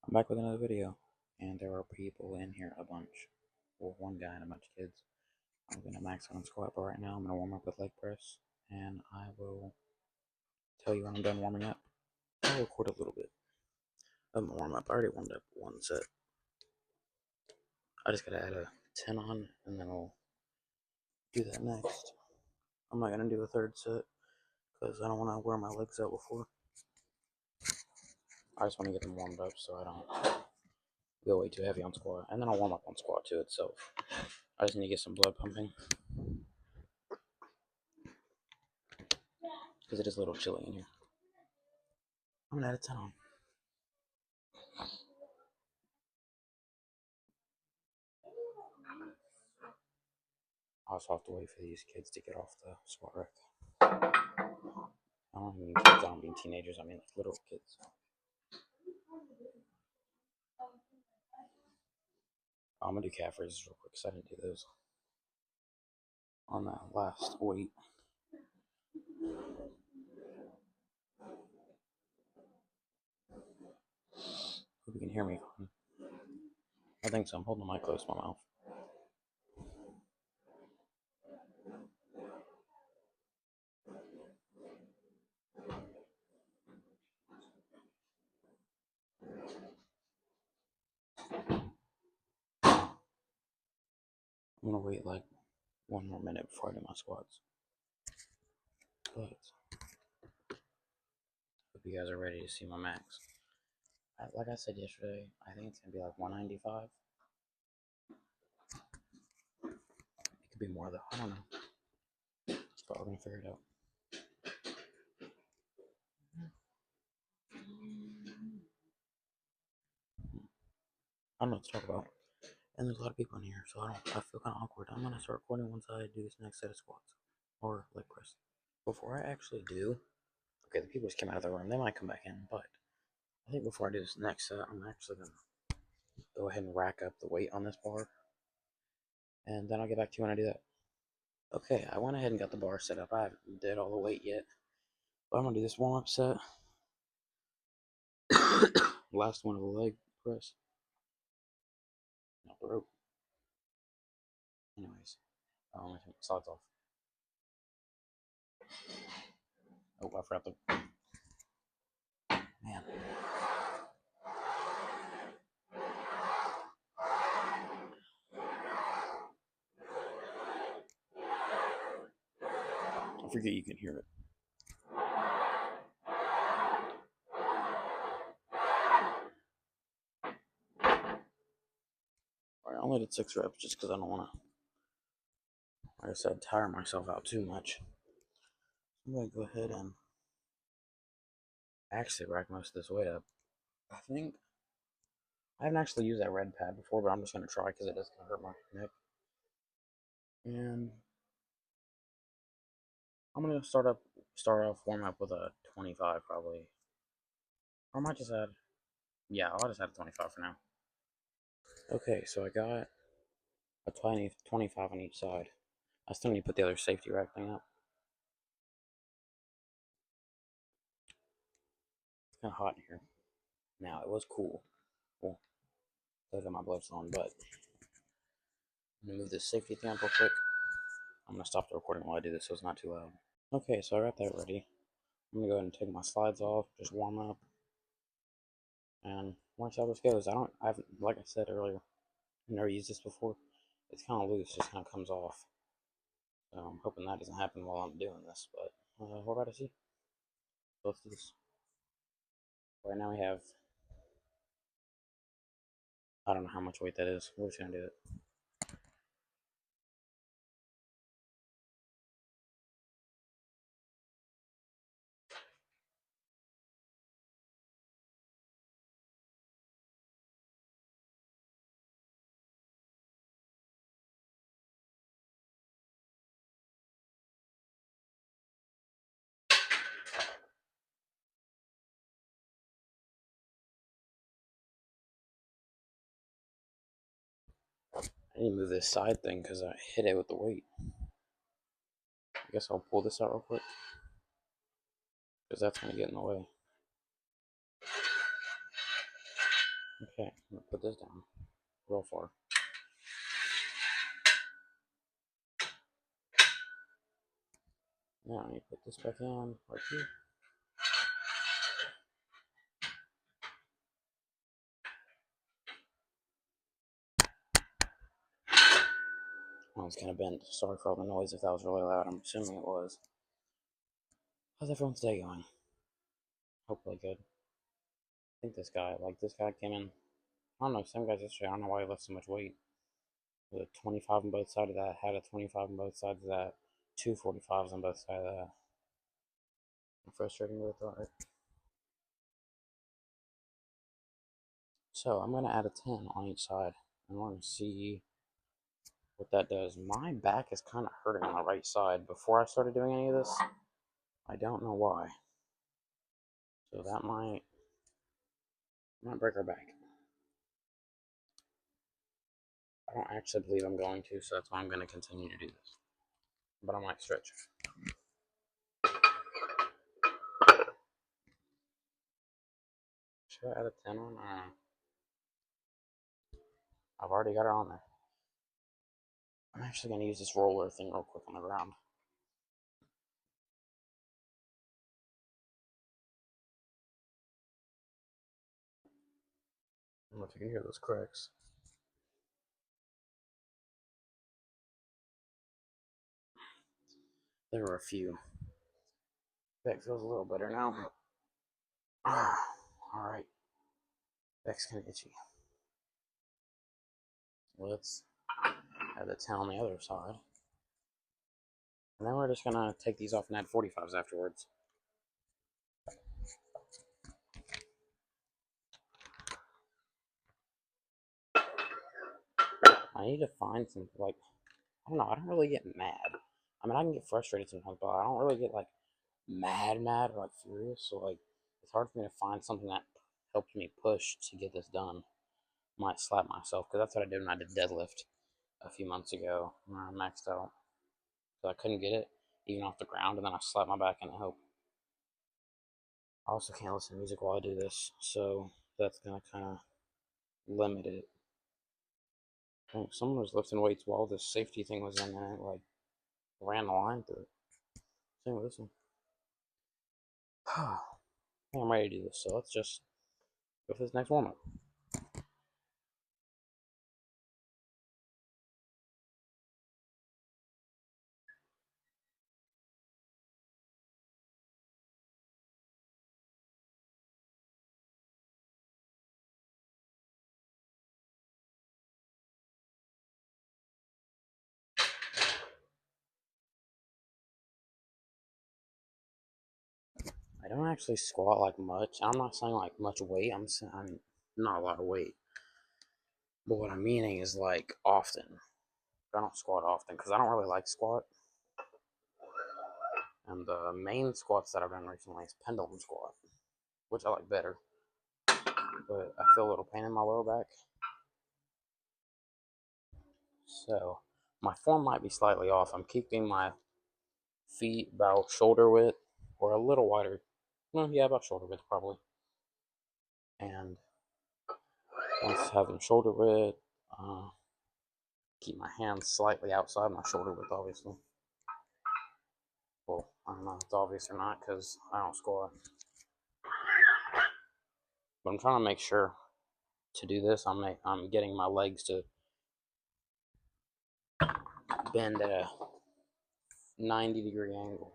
I'm back with another video, and there are people in here a bunch. Well, one guy and a bunch of kids. I'm gonna max on squat, but right now I'm gonna warm up with leg press, and I will tell you when I'm done warming up. I'll record a little bit of my warm up. I already warmed up one set. I just gotta add a 10 on, and then I'll do that next. I'm not gonna do a third set because I don't want to wear my legs out before. I just want to get them warmed up so I don't go way too heavy on squat, and then I'll warm up on squat too itself. I just need to get some blood pumping because it is a little chilly in here. I'm gonna add a 10 on. I also have to wait for these kids to get off the squat rack. I don't mean kids, I don't mean teenagers, I mean like little kids. I'm gonna do calf raises real quick because I didn't do those on that last weight. Hope you can hear me. I think so. I'm holding the mic close to my mouth. I'm gonna wait like one more minute before I do my squats. But hope you guys are ready to see my max. Like I said yesterday, I think it's gonna be like 195. It could be more though. I don't know. So we're gonna figure it out. I don't know what to talk about. And there's a lot of people in here, so I feel kind of awkward. I'm gonna start recording once I do this next set of squats or leg press. Before I actually do, okay, the people just came out of the room. They might come back in, but I think before I do this next set, I'm actually gonna go ahead and rack up the weight on this bar, and then I'll get back to you when I do that. Okay, I went ahead and got the bar set up. I haven't did all the weight yet, but I'm gonna do this warm up set. Last one of the leg press. Not the rope. Anyways, I'm gonna take my socks off. Oh, I forgot the man. I forget you can hear it. Alright, I only did 6 reps just because I don't want to, like I said, tire myself out too much. I'm going to go ahead and actually rack most of this weight up. I think I haven't actually used that red pad before, but I'm just going to try because it does kind of hurt my neck. And I'm going to start off warm up with a 25 probably. Or I might just add, yeah, I'll just add a 25 for now. Okay, so I got a 25 on each side. I still need to put the other safety rack thing up. It's kind of hot in here. Now, it was cool. Cool. Look at my blood's flowing, but I'm going to move this safety thing up real quick. I'm going to stop the recording while I do this so it's not too loud. Okay, so I got that ready. I'm going to go ahead and take my slides off, just warm up, and watch how this goes. Like I said earlier, I've never used this before. It's kind of loose, just kind of comes off. So I'm hoping that doesn't happen while I'm doing this, but we're about to see. So let's do this. Right now we have, I don't know how much weight that is. We're just going to do it. I need to move this side thing because I hit it with the weight. I guess I'll pull this out real quick because that's going to get in the way. Okay, I'm gonna put this down real far. Now I need to put this back in right here. Oh, it's kind of bent. Sorry for all the noise if that was really loud. I'm assuming it was. How's everyone's day going? Hopefully good. I think this guy came in. I don't know, same guys yesterday. I don't know why he left so much weight. With a 25 on both sides of that, had a 25 on both sides of that, two 45s on both sides of that. I'm frustrating with it. So I'm going to add a 10 on each side. And we're going to see what that does. My back is kind of hurting on the right side before I started doing any of this. I don't know why. So that might break our back. I don't actually believe I'm going to, so that's why I'm going to continue to do this. But I might stretch. Should I add a 10 on? I've already got it on there. I'm actually going to use this roller thing real quick on the ground. I don't know if you can hear those cracks. There were a few. Back feels a little better now. Alright. Back's kind of itchy. Let's have the 10 on the other side. And then we're just going to take these off and add 45s afterwards. I need to find some, like, I don't know, I don't really get mad. I mean, I can get frustrated sometimes, but I don't really get, like, mad, or, like, furious. So, like, it's hard for me to find something that helped me push to get this done. I might slap myself, because that's what I did when I did deadlift a few months ago when I maxed out. So I couldn't get it, even off the ground, and then I slapped my back and it helped. I also can't listen to music while I do this, so that's going to kind of limit it. I think someone was lifting weights while this safety thing was in there, like, ran the line through it. Same with this one. I'm ready to do this, so let's just go for this next warm up. I don't actually squat like much. I'm not saying like much weight. I'm saying not a lot of weight. But what I'm meaning is like often. I don't squat often because I don't really like squat. And the main squats that I've done recently is pendulum squat, which I like better. But I feel a little pain in my lower back. So my form might be slightly off. I'm keeping my feet about shoulder width or a little wider. Well, yeah, about shoulder width probably. And once I have them shoulder width, keep my hands slightly outside my shoulder width, obviously. Well, I don't know if it's obvious or not because I don't squat. But I'm trying to make sure to do this, I'm getting my legs to bend at a 90-degree angle.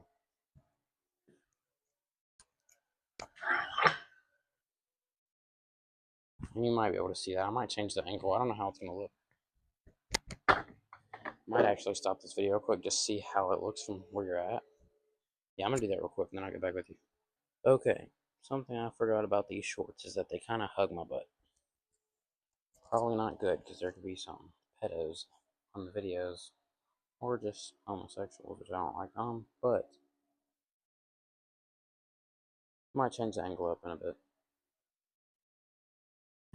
And you might be able to see that. I might change the angle. I don't know how it's going to look. Might actually stop this video real quick, just see how it looks from where you're at. Yeah, I'm going to do that real quick, and then I'll get back with you. Okay, something I forgot about these shorts is that they kind of hug my butt. Probably not good, because there could be some pedos on the videos, or just homosexuals, which I don't like, but might change the angle up in a bit.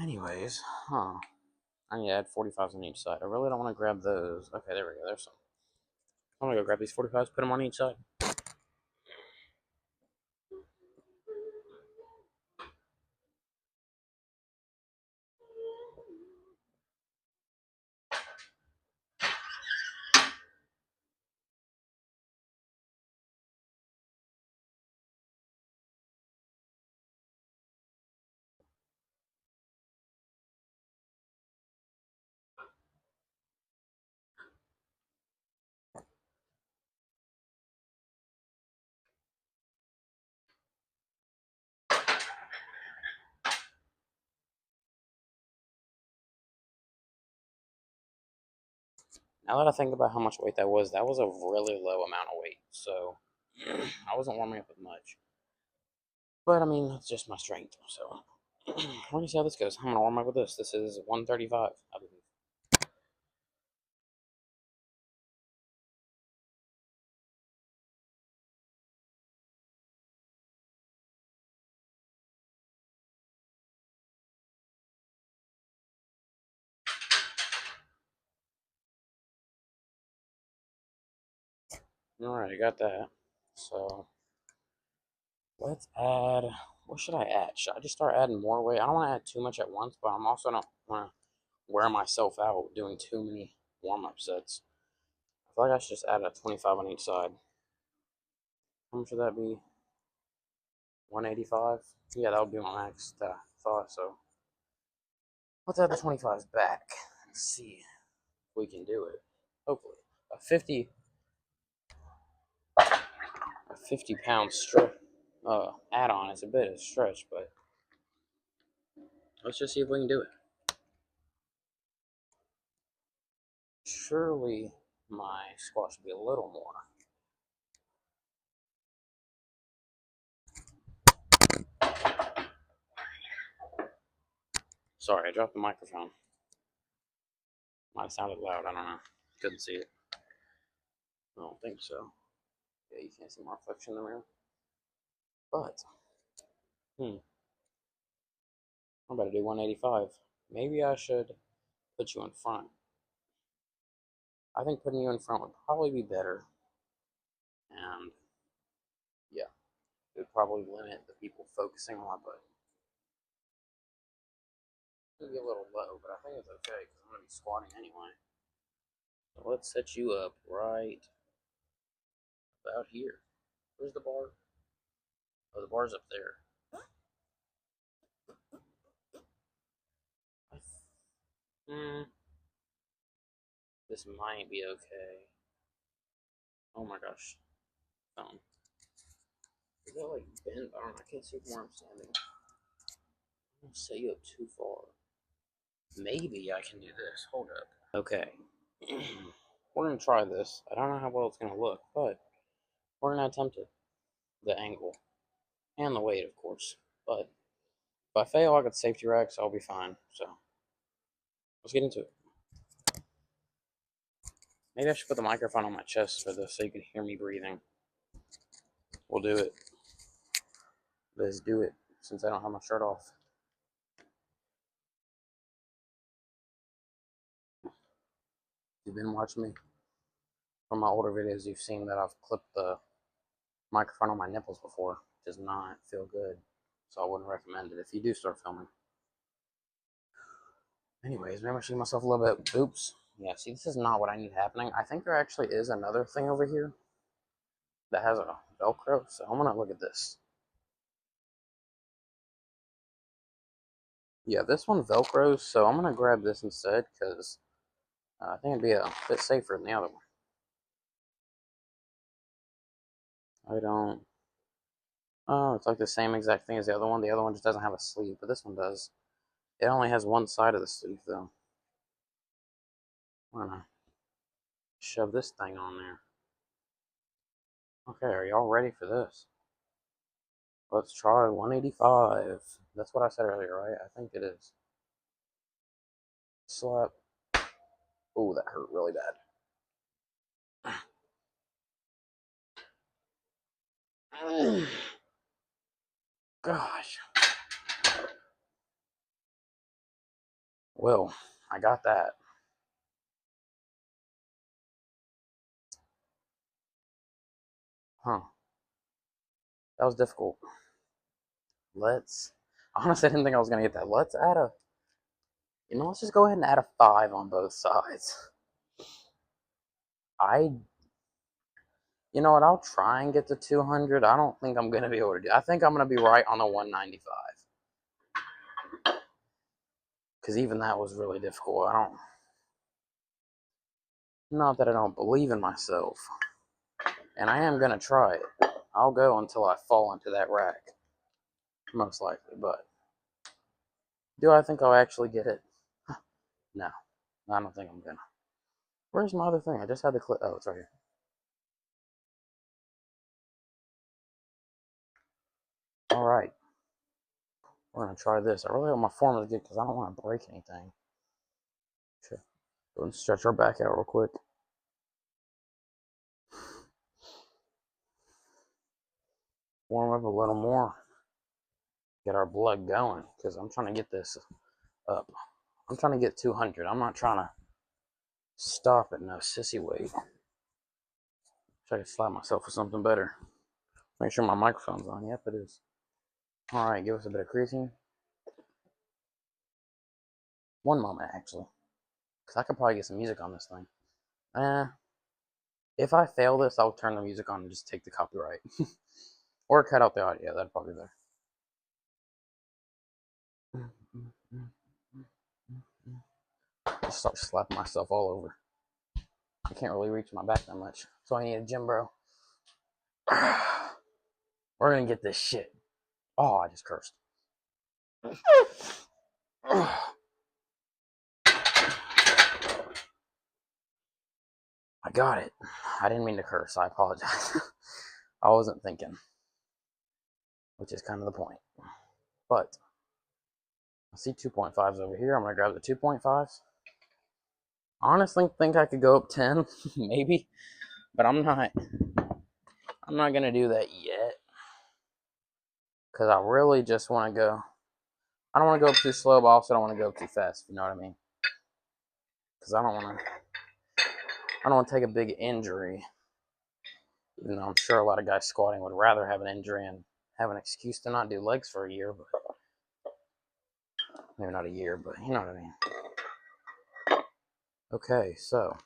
Anyways, I need to add 45s on each side. I really don't want to grab those. Okay, there we go, there's some. I'm gonna go grab these 45s, put them on each side. Now that I think about how much weight that was a really low amount of weight. So I wasn't warming up with much. But I mean, that's just my strength. So we're gonna see how this goes. I'm gonna warm up with this. This is 135, I believe. Alright, I got that. So let's add. What should I add? Should I just start adding more weight? I don't want to add too much at once, but I'm also don't want to wear myself out doing too many warm up sets. I feel like I should just add a 25 on each side. How much would that be? 185? Yeah, that would be my max that I thought. So let's add the 25s back and see if we can do it. Hopefully. A 50 pound add on is a bit of a stretch, but let's just see if we can do it. Surely my squat should be a little more. Sorry, I dropped the microphone. Might have sounded loud, I don't know. Couldn't see it. I don't think so. Yeah, you can't see my reflection in the mirror. But, I'm about to do 185. Maybe I should put you in front. I think putting you in front would probably be better. And, yeah, it would probably limit the people focusing on my butt. It's going to be a little low, but I think it's okay because I'm going to be squatting anyway. So let's set you up right about here. Where's the bar? Oh, the bar's up there. This might be okay. Oh my gosh. Is that like bent? I don't know. I can't see from where I'm standing. I'm gonna set you up too far. Maybe I can do this. Hold up. Okay. We're gonna try this. I don't know how well it's gonna look, but we're gonna attempt it. The angle. And the weight, of course. But if I fail, I got safety racks, I'll be fine. So let's get into it. Maybe I should put the microphone on my chest for this so you can hear me breathing. We'll do it. Let's do it. Since I don't have my shirt off. If you've been watching me from my older videos, you've seen that I've clipped the microphone on my nipples before. It does not feel good. So I wouldn't recommend it if you do start filming. Anyways, maybe I shoot myself a little bit. Oops. Yeah, see, this is not what I need happening. I think there actually is another thing over here that has a Velcro. So I'm going to look at this. Yeah, this one Velcros. So I'm going to grab this instead because I think it'd be a bit safer than the other one. I don't. Oh, it's like the same exact thing as the other one. The other one just doesn't have a sleeve, but this one does. It only has one side of the sleeve, though. I'm gonna shove this thing on there. Okay, are y'all ready for this? Let's try 185. That's what I said earlier, right? I think it is. Slap. Oh, that hurt really bad. Gosh. Well, I got that. Huh. That was difficult. Honestly, I didn't think I was going to get that. Let's just go ahead and add a 5 on both sides. You know what? I'll try and get to 200. I don't think I'm going to be able to do it. I think I'm going to be right on the 195. Because even that was really difficult. Not that I don't believe in myself. And I am going to try it. I'll go until I fall into that rack. Most likely. But do I think I'll actually get it? No. I don't think I'm going to. Where's my other thing? I just had the clip. Oh, it's right here. Alright. We're going to try this. I really hope my form is good because I don't want to break anything. Sure. Go and stretch our back out real quick. Warm up a little more. Get our blood going because I'm trying to get this up. I'm trying to get 200. I'm not trying to stop at no sissy weight. Try to slap myself with something better. Make sure my microphone's on. Yep, it is. Alright, give us a bit of creatine. One moment, actually. Because I could probably get some music on this thing. If I fail this, I'll turn the music on and just take the copyright. Or cut out the audio. That'd probably be better. Just start slapping myself all over. I can't really reach my back that much. So I need a gym bro. We're gonna get this shit. Oh, I just cursed. I got it. I didn't mean to curse. I apologize. I wasn't thinking. Which is kind of the point. But I see 2.5s over here. I'm going to grab the 2.5s. Honestly think I could go up 10, maybe. But I'm not going to do that yet. Because I really just want to go. I don't want to go up too slow, but I also don't want to go up too fast, if you know what I mean. Because I don't want to take a big injury. Even though I'm sure a lot of guys squatting would rather have an injury and have an excuse to not do legs for a year. But maybe not a year, but you know what I mean. Okay, so.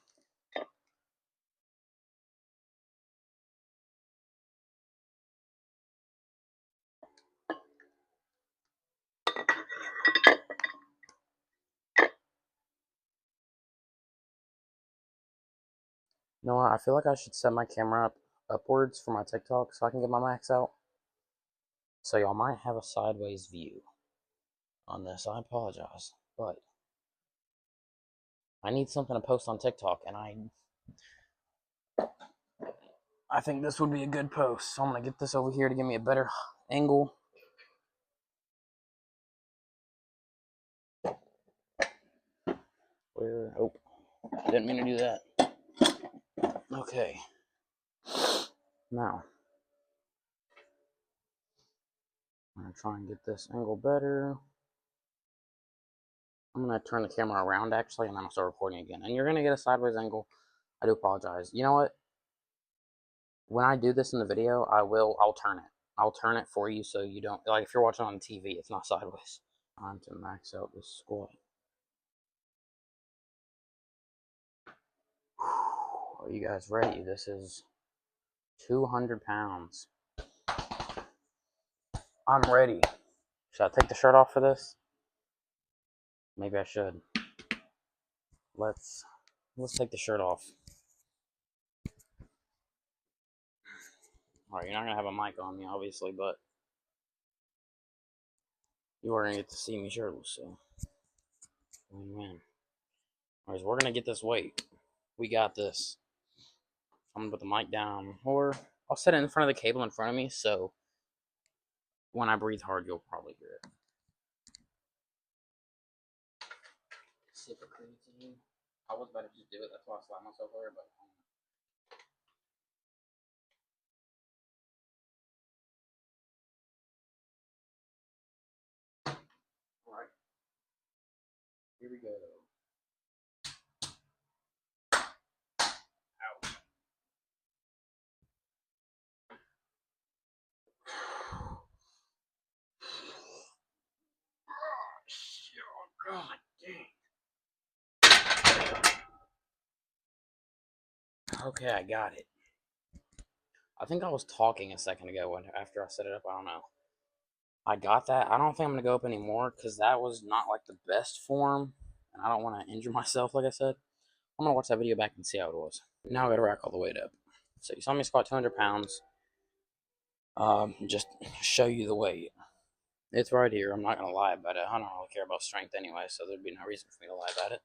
You know what? I feel like I should set my camera up upwards for my TikTok so I can get my max out. So y'all might have a sideways view on this. I apologize, but I need something to post on TikTok, and I think this would be a good post. So I'm gonna get this over here to give me a better angle. Where? Oh, didn't mean to do that. Okay. Now I'm gonna try and get this angle better. I'm gonna turn the camera around actually, and then I'll start recording again. And you're gonna get a sideways angle. I do apologize. You know what? When I do this in the video, I'll turn it. I'll turn it for you so you don't, like if you're watching on TV, it's not sideways. Time to max out this squat. Are you guys ready? This is 200 pounds. I'm ready. Should I take the shirt off for this? Maybe I should. Let's take the shirt off. Alright, you're not gonna have a mic on me, obviously, but you are gonna get to see me shirtless, so win-win. Alright, so we're gonna get this weight. We got this. I'm gonna put the mic down, or I'll set it in front of the cable in front of me, so when I breathe hard, you'll probably hear it. Sip of creatine. I was about to just do it, that's why I slapped myself over, but alright. Here we go. Ouch. Oh, God dang. Okay, I got it. I think I was talking a second ago after I set it up. I don't know. I got that. I don't think I'm going to go up anymore because that was not like the best form. And I don't want to injure myself, like I said. I'm going to watch that video back and see how it was. Now I got to rack all the weight up. So you saw me squat 200 pounds. Just show you the weight. It's right here. I'm not going to lie about it. I don't really care about strength anyway, so there'd be no reason for me to lie about it.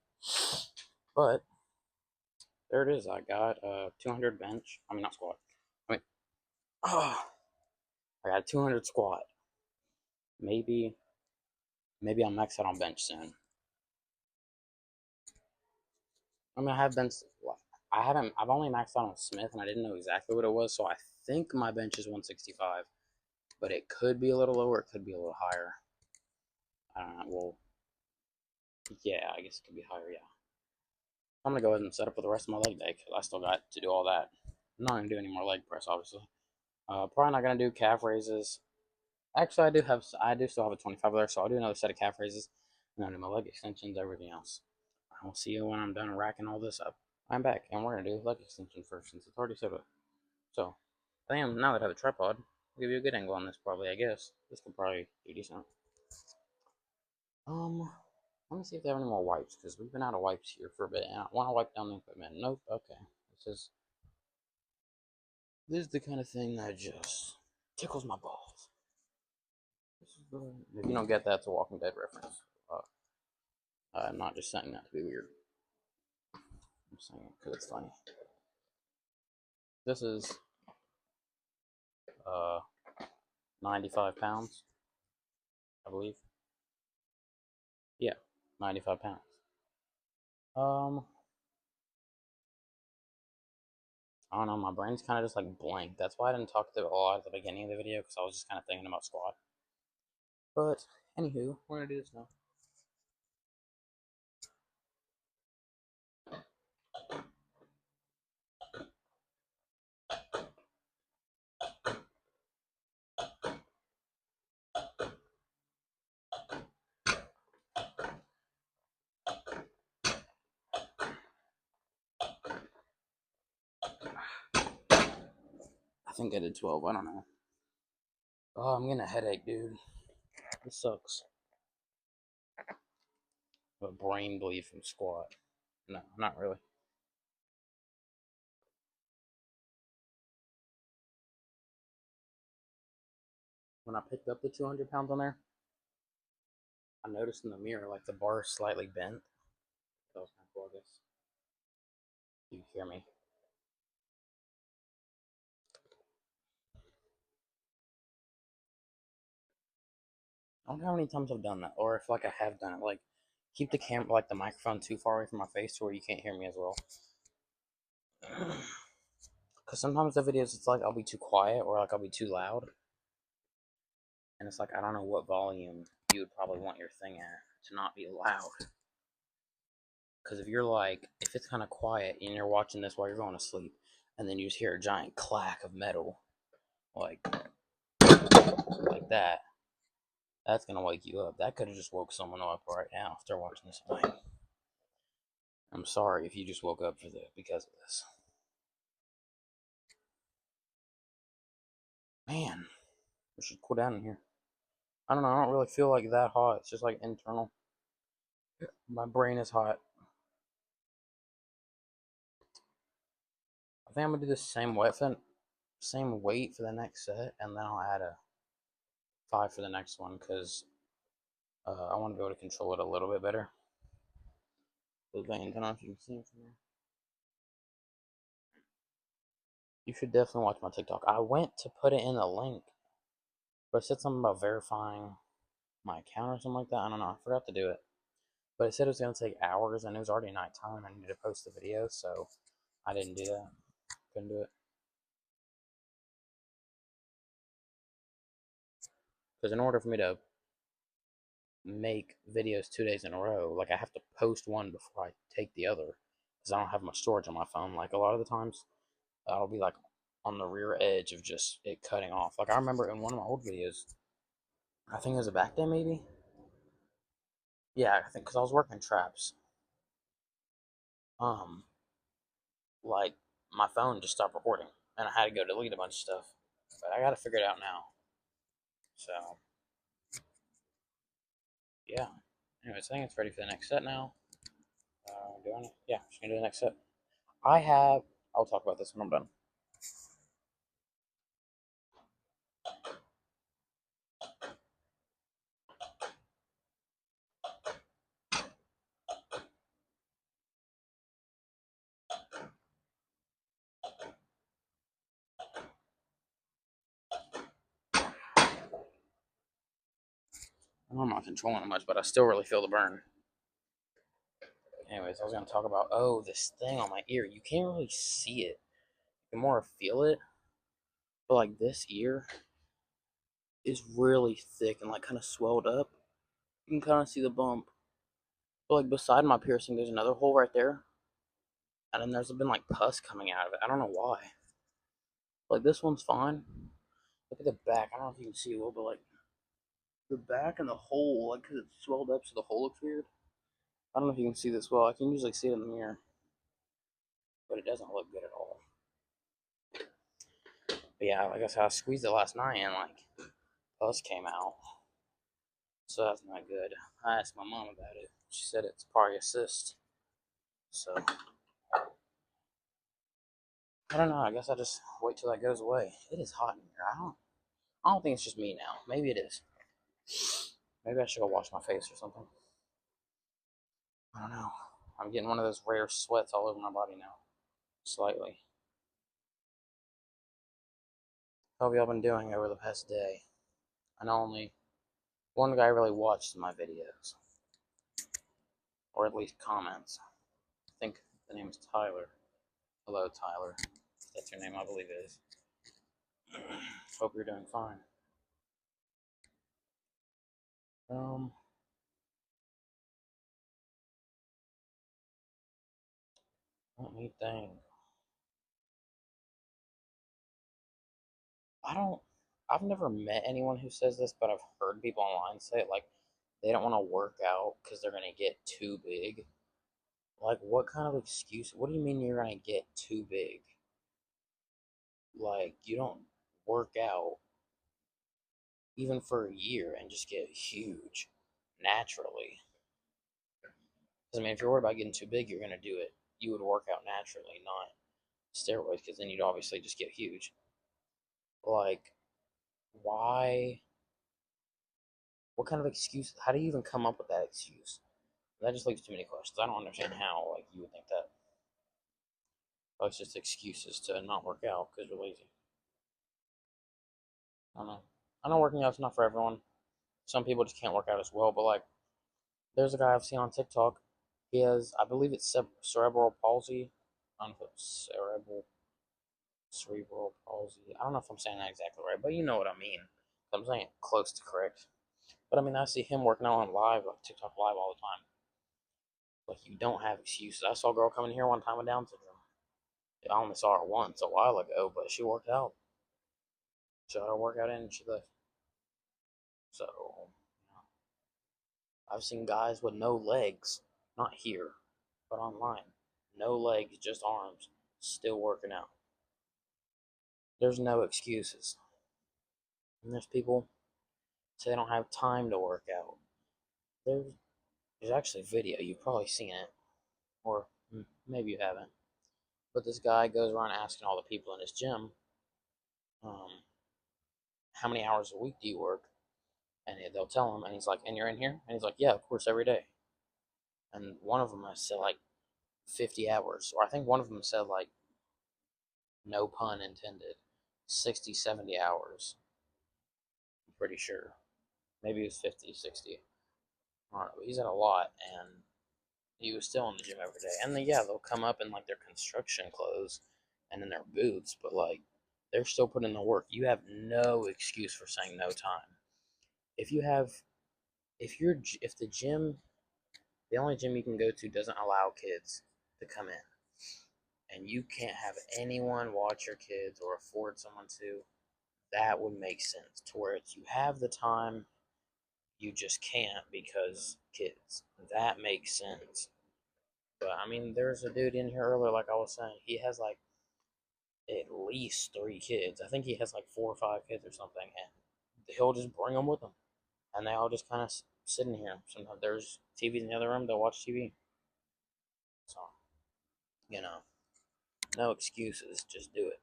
But There it is. I got 200 bench. I mean, not squat. I mean, oh, I got 200 squat. Maybe, maybe I'll max out on bench soon. I mean, I have been. I haven't. I've only maxed out on Smith, and I didn't know exactly what it was. So I think my bench is 165, but it could be a little lower. It could be a little higher. I don't know. Well, yeah, I guess it could be higher. Yeah. I'm gonna go ahead and set up for the rest of my leg day because I still got to do all that. I'm not gonna do any more leg press, obviously. Probably not gonna do calf raises. Actually, I do still have a 25 there, so I'll do another set of calf raises, and then do my leg extensions, everything else. I'll see you when I'm done racking all this up. I'm back, and we're gonna do leg extension first since it's already set up. So, damn, now that I have a tripod, I'll give you a good angle on this, probably. I guess this could probably do decent. Let me see if they have any more wipes because we've been out of wipes here for a bit, and I want to wipe down the equipment. Nope. Okay, this is the kind of thing that just tickles my balls. If you don't get that, it's a Walking Dead reference. I'm not just saying that to be weird. I'm saying it because it's funny. This is uh 95 pounds, I believe. Yeah, 95 pounds. Um, I don't know. My brain's kind of just like blank. That's why I didn't talk to a lot at the beginning of the video because I was just kind of thinking about squat. But anywho, we're gonna do this now. I think I did 12. I don't know. Oh, I'm getting a headache, dude. This sucks. A brain bleed from squat. No, not really. When I picked up the 200 pounds on there, I noticed in the mirror like the bar is slightly bent. That was kind of cool, I guess. You hear me? I don't know how many times I've done that, or if like I have done it. Like keep the camera, like the microphone, too far away from my face to where you can't hear me as well. Because sometimes the videos, it's like I'll be too quiet or like I'll be too loud, and it's like I don't know what volume you would probably want your thing at to not be loud. Because if you're like, if it's kind of quiet and you're watching this while you're going to sleep, and then you just hear a giant clack of metal, like that, that's gonna wake you up. That could have just woke someone up right now if they're watching this tonight. I'm sorry if you just woke up because of this. Man, we should cool down in here. I don't know. I don't really feel like that hot. It's just like internal. My brain is hot. I think I'm gonna do the same weight for the next set, and then I'll add a 5 for the next one because I want to be able to control it a little bit better. Those veins, I don't know if you can see them from there. You should definitely watch my TikTok. I went to put it in the link, but it said something about verifying my account or something like that. I don't know. I forgot to do it. But it said it was going to take hours, and it was already nighttime. I needed to post the video, so I didn't do that. Couldn't do it. Because in order for me to make videos 2 days in a row, like I have to post one before I take the other. Because I don't have much storage on my phone. Like a lot of the times, I'll be like on the rear edge of just it cutting off. Like I remember in one of my old videos, I think it was a back day maybe. Yeah, I think because I was working traps. Um, like my phone just stopped recording, and I had to go delete a bunch of stuff. But I got to figure it out now. So yeah. Anyways, I think it's ready for the next set now. Doing it? Yeah, just gonna do the next set. I have. I'll talk about this when I'm done. I'm not controlling it much, but I still really feel the burn. Anyways, I was going to talk about, this thing on my ear. You can't really see it. You can more feel it. But, like, this ear is really thick and, like, kind of swelled up. You can kind of see the bump. But, like, beside my piercing, there's another hole right there. And then there's been, like, pus coming out of it. I don't know why. Like, this one's fine. Look at the back. I don't know if you can see a little bit, like, the back and the hole, like, because it's swelled up, so the hole looks weird. I don't know if you can see this well. I can usually see it in the mirror. But it doesn't look good at all. But yeah, like I said, I squeezed it last night and, like, pus came out. So that's not good. I asked my mom about it. She said it's probably a cyst. So, I don't know. I guess I just wait till that goes away. It is hot in here. I don't think it's just me now. Maybe it is. Maybe I should go wash my face or something. I don't know. I'm getting one of those rare sweats all over my body now. Slightly. How have y'all been doing over the past day? I know only one guy really watched my videos. Or at least comments. I think the name is Tyler. Hello, Tyler. If that's your name, I believe it is. Hope you're doing fine. Let me think. I don't. I've never met anyone who says this, but I've heard people online say it. Like, they don't want to work out because they're gonna get too big. Like, what kind of excuse? What do you mean you're gonna get too big? Like, you don't work out even for a year and just get huge naturally. Because I mean, if you're worried about getting too big, you're gonna do it. You would work out naturally, not steroids, because then you'd obviously just get huge. Like, why? What kind of excuse? How do you even come up with that excuse? That just leaves too many questions. I don't understand how like you would think that. Oh, it's just excuses to not work out because you're lazy. I don't know. I know working out's not for everyone. Some people just can't work out as well. But like, there's a guy I've seen on TikTok. He has, I believe it's cerebral palsy. I don't know if it's cerebral palsy. I don't know if I'm saying that exactly right, but you know what I mean. I'm saying it close to correct. But I mean, I see him working out on live, like TikTok live all the time. Like, you don't have excuses. I saw a girl coming here one time with Down syndrome. I only saw her once a while ago, but she worked out. She had her workout in and she left. So, I've seen guys with no legs, not here, but online. No legs, just arms, still working out. There's no excuses. And there's people say they don't have time to work out. There's actually video. You've probably seen it, or maybe you haven't. But this guy goes around asking all the people in his gym, um, how many hours a week do you work? And they'll tell him, and he's like, and you're in here? And he's like, yeah, of course, every day. And one of them said like 50 hours, or I think one of them said like, no pun intended, 60, 70 hours. I'm pretty sure. Maybe it was 50, 60. I don't know, but he's at a lot, and he was still in the gym every day. And then, yeah, they'll come up in like their construction clothes and in their boots, but like, they're still putting in the work. You have no excuse for saying no time. If you have, if the gym, the only gym you can go to doesn't allow kids to come in, and you can't have anyone watch your kids or afford someone to, that would make sense. To where it's you have the time, you just can't because kids. That makes sense. But I mean, there's a dude in here earlier, like I was saying, he has like at least 3 kids. I think he has like 4 or 5 kids or something, and he'll just bring them with him, and they all just kind of sit in here. Sometimes there's TVs in the other room; they'll watch TV. So, you know, no excuses. Just do it.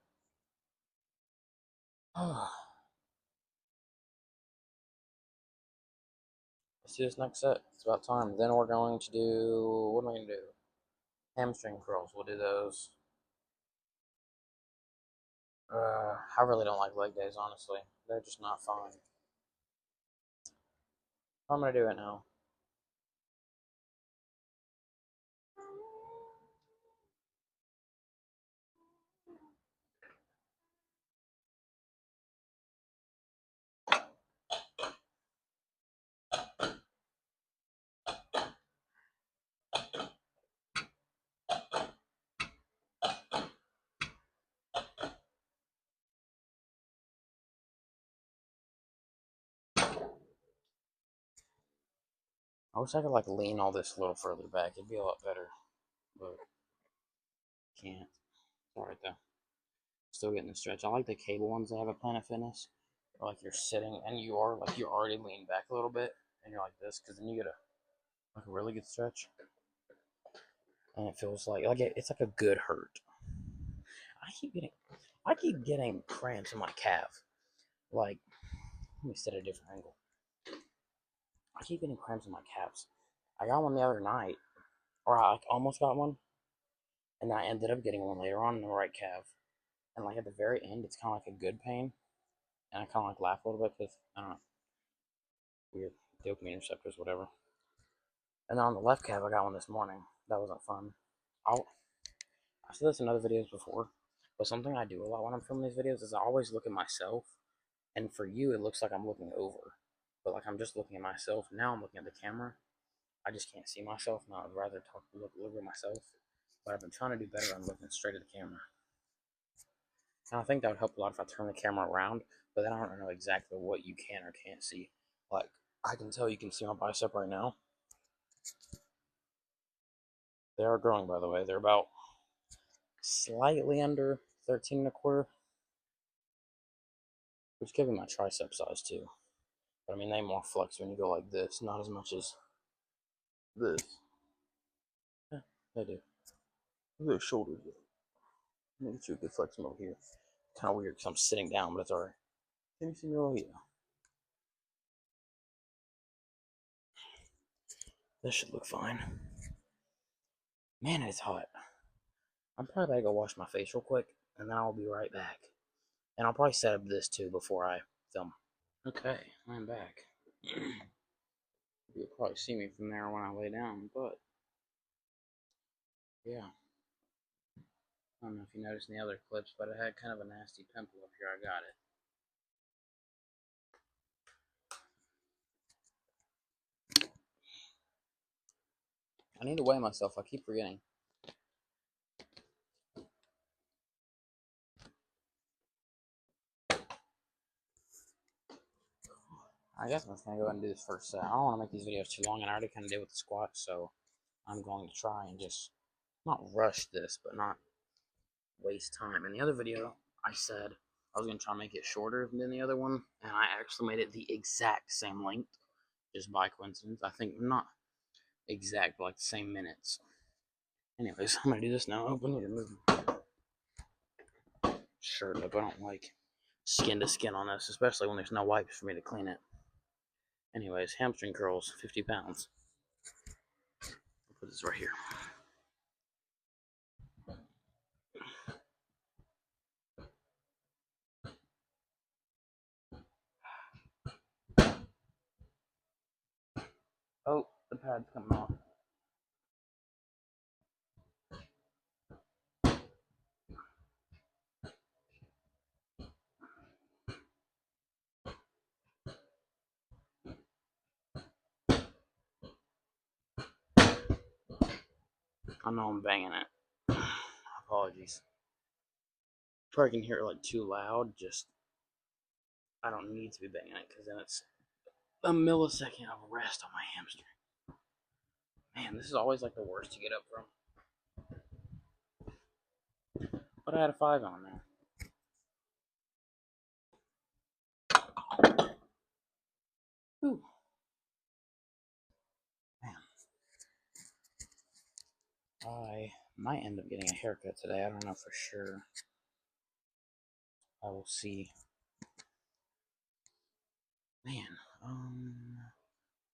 Let's do this next set. It's about time. Then we're going to do. What am I going to do? Hamstring curls. We'll do those. I really don't like leg days, honestly. They're just not fun. I'm gonna do it now. I wish I could like lean all this a little further back. It'd be a lot better, but can't. It's alright though. Still getting the stretch. I like the cable ones that have a Planet Fitness. Or like you're sitting and you are like you're already leaned back a little bit, and you're like this, because then you get a really good stretch, and it feels like it's like a good hurt. I keep getting I keep getting cramps in my calf. Like, let me set a different angle. I keep getting cramps in my calves. I got one the other night, or I like, almost got one, and I ended up getting one later on in the right calf. And like at the very end, it's kind of like a good pain, and I kind of like laugh a little bit because I don't know, weird dopamine receptors, whatever. And then on the left calf, I got one this morning. That wasn't fun. I'll I said this in other videos before, but something I do a lot when I'm filming these videos is I always look at myself, and for you, it looks like I'm looking over, but like I'm just looking at myself. Now I'm looking at the camera. I just can't see myself. Now I'd rather look at myself, but I've been trying to do better on looking straight at the camera. And I think that would help a lot if I turn the camera around, but then I don't know exactly what you can or can't see. Like, I can tell you can see my bicep right now. They are growing, by the way. They're about slightly under 13 and a quarter, which gives me my tricep size too. But I mean, they more flex when you go like this, not as much as this. Yeah, they do. Look at their shoulders. Let me get you a good flex from over here. Kind of weird because I'm sitting down, but it's alright. Can you see me over here? This should look fine. Man, it's hot. I'm probably about to go wash my face real quick, and then I'll be right back. And I'll probably set up this too before I film. Okay, I'm back. You'll probably see me from there when I lay down, but yeah. I don't know if you noticed in the other clips, but I had kind of a nasty pimple up here. I got it. I need to weigh myself. I keep forgetting. I guess I'm just going to go ahead and do this first set. I don't want to make these videos too long, and I already kind of did with the squats, so I'm going to try and just not rush this, but not waste time. In the other video, I said I was going to try and make it shorter than the other one, and I actually made it the exact same length, just by coincidence. I think not exact, but like the same minutes. Anyways, I'm going to do this now. I hope I need to move shirt up. I don't like skin to skin on this, especially when there's no wipes for me to clean it. Anyways, hamstring curls, 50 pounds. I'll put this right here. Oh, the pad's coming off. I know I'm banging it. Apologies. Probably can hear it like too loud. Just I don't need to be banging it because then it's a millisecond of rest on my hamstring. Man, this is always like the worst to get up from. But I had a 5 on there. Whew. Man. I might end up getting a haircut today. I don't know for sure. I will see. Man,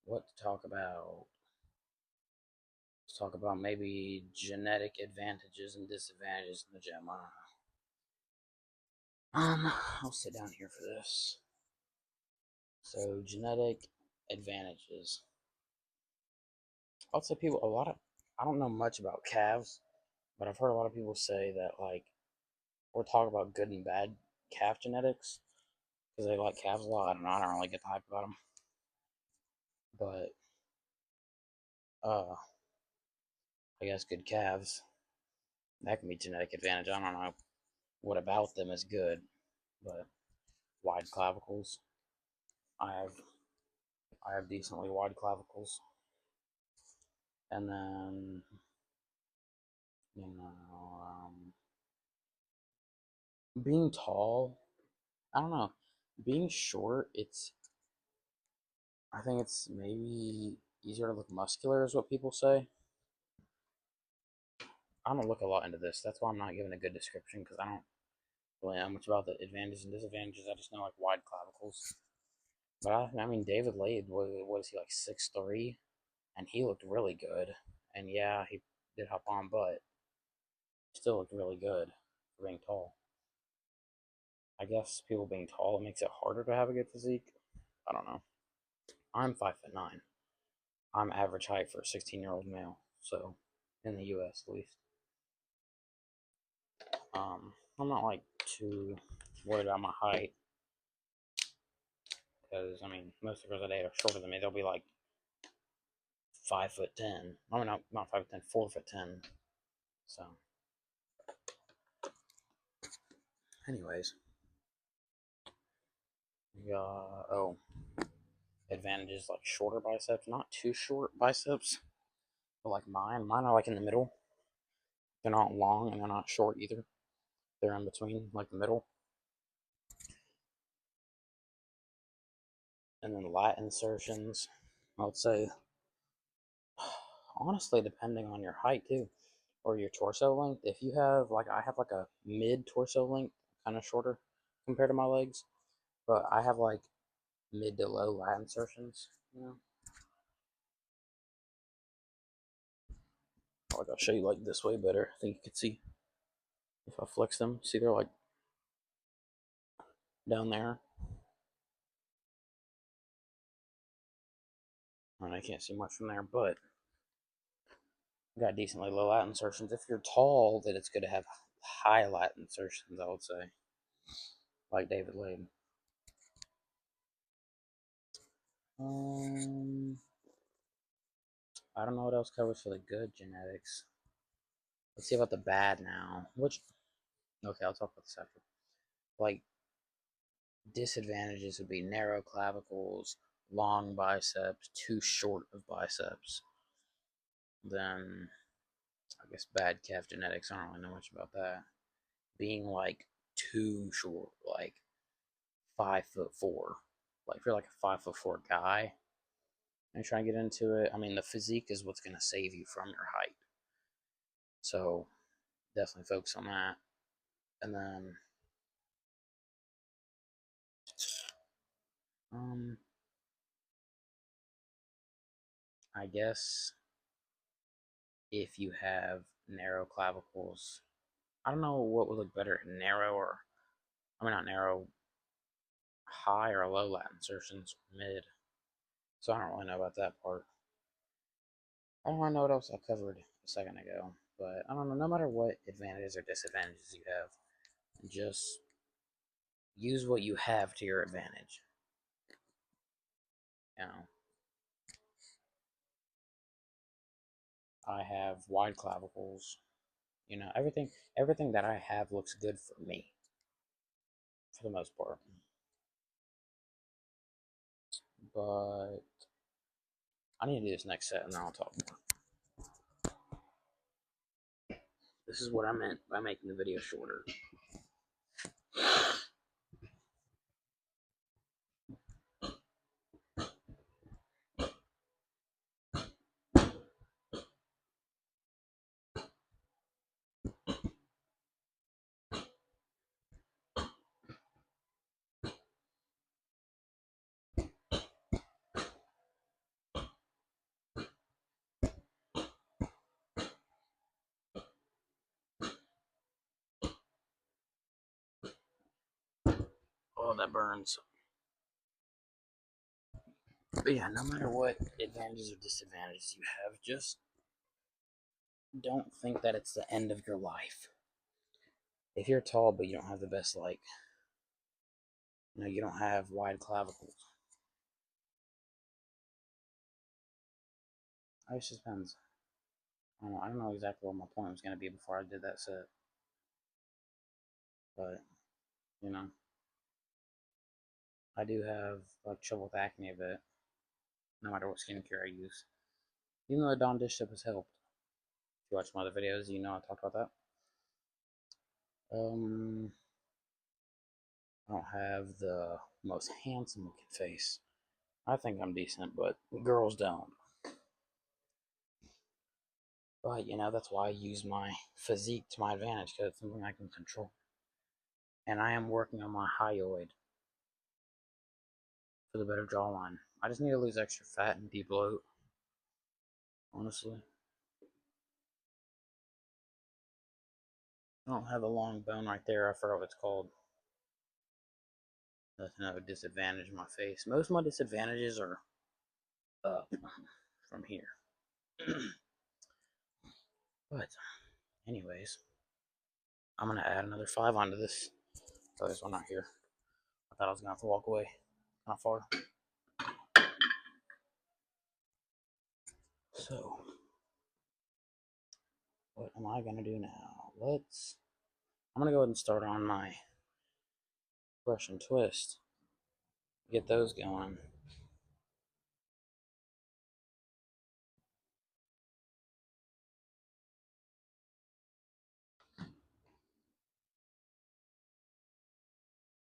what to talk about? Let's talk about maybe genetic advantages and disadvantages in the gym. I don't know. I'll sit down here for this. So, genetic advantages. I'll say I don't know much about calves, but I've heard a lot of people say that, like, or talk about good and bad calf genetics because they like calves a lot. I don't know. I don't really get the hype about them, but uh, I guess good calves, that can be genetic advantage. I don't know what about them is good, but wide clavicles. I have I have decently wide clavicles, and then you know, being tall. I don't know. Being short, I think it's maybe easier to look muscular, is what people say. I don't look a lot into this. That's why I'm not giving a good description because I don't really know much about the advantages and disadvantages. I just know like wide clavicles. But I mean, David Lade was he like 6'3", and he looked really good. And yeah, he did hop on, but still looked really good for being tall. I guess people being tall, it makes it harder to have a good physique. I don't know. I'm 5'9". I'm average height for a 16-year-old male, so in the U.S. at least. I'm not like too worried about my height because I mean most of the girls I date are shorter than me. They'll be like 5'10". I mean not 5'10", 4'10". So, anyways, oh, advantages like shorter biceps, not too short biceps, but like mine. Mine are like in the middle. They're not long and they're not short either. They're in between, like the middle. And then lat insertions, I would say, honestly, depending on your height too, or your torso length. If you have like I have like a mid torso length, kind of shorter compared to my legs, but I have like mid to low lat insertions. You know, like I'll show you like this way better. I think you can see if I flex them. See, they're like down there, and I can't see much from there, but I got decently low lat insertions. If you're tall, then it's good to have high lat insertions. I would say, like David Lade. Um, I don't know what else covers for the good genetics. Let's see about the bad now. Okay, I'll talk about this after. Like, disadvantages would be narrow clavicles, long biceps, too short of biceps. Then, I guess bad calf genetics. I don't really know much about that. Being like too short, like 5'4". Like if you're like a 5'4" guy and trying to get into it, I mean the physique is what's gonna save you from your height. So definitely focus on that. And then um I guess if you have narrow clavicles, I don't know what would look better, narrow or I mean not narrow, high or low lat insertions, mid. So I don't really know about that part. I don't really know what else I covered a second ago, but I don't know. No matter what advantages or disadvantages you have, just use what you have to your advantage. You know, I have wide clavicles. You know, everything that I have looks good for me, for the most part. But I need to do this next set, and then I'll talk more. This is what I meant by making the video shorter. Oh, that burns. But yeah, no matter what advantages or disadvantages you have, just don't think that it's the end of your life. If you're tall but you don't have the best, like, you don't have wide clavicles. It just depends. I don't know exactly what my point was going to be before I did that set. But, you know, I do have, like, trouble with acne a bit, no matter what skincare I use. Even though the Dawn Dish Soap has helped. If you watch my other videos, you know I talked about that. I don't have the most handsome looking face. I think I'm decent, but girls don't. But, that's why I use my physique to my advantage, because it's something I can control. And I am working on my hyoid for the better jawline. I just need to lose extra fat and debloat, honestly. I don't have a long bone right there. I forgot what it's called. That's another disadvantage of my face. Most of my disadvantages are up from here. But, anyways, I'm going to add another 5 onto this. Oh, this one right here. I thought I was going to have to walk away kind of far. So, what am I going to do now? I'm going to go ahead and start on my brush and twist. Get those going.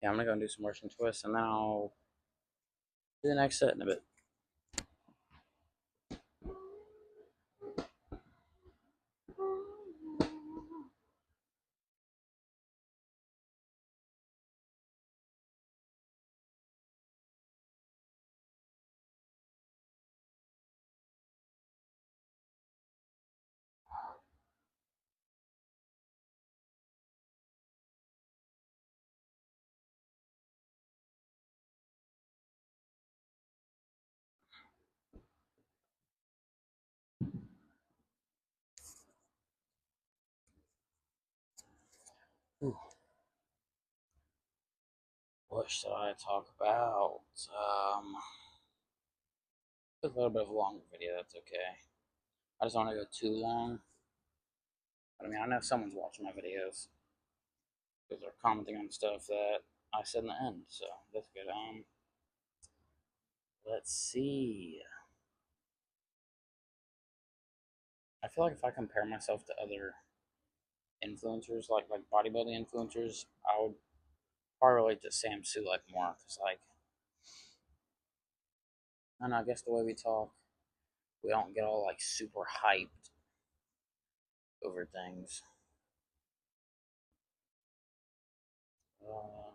Yeah, I'm going to go and do some brush and twist, and then I'll do the next set in a bit. Ooh. What should I talk about? It's a little bit of a longer video, that's okay. I just don't want to go too long. But I know someone's watching my videos because they're commenting on stuff that I said in the end, so that's good. Let's see. I feel like if I compare myself to other influencers, like bodybuilding influencers, I would probably relate to Sam Sulek more, because I don't know, I guess the way we talk, we don't get all super hyped over things. Uh,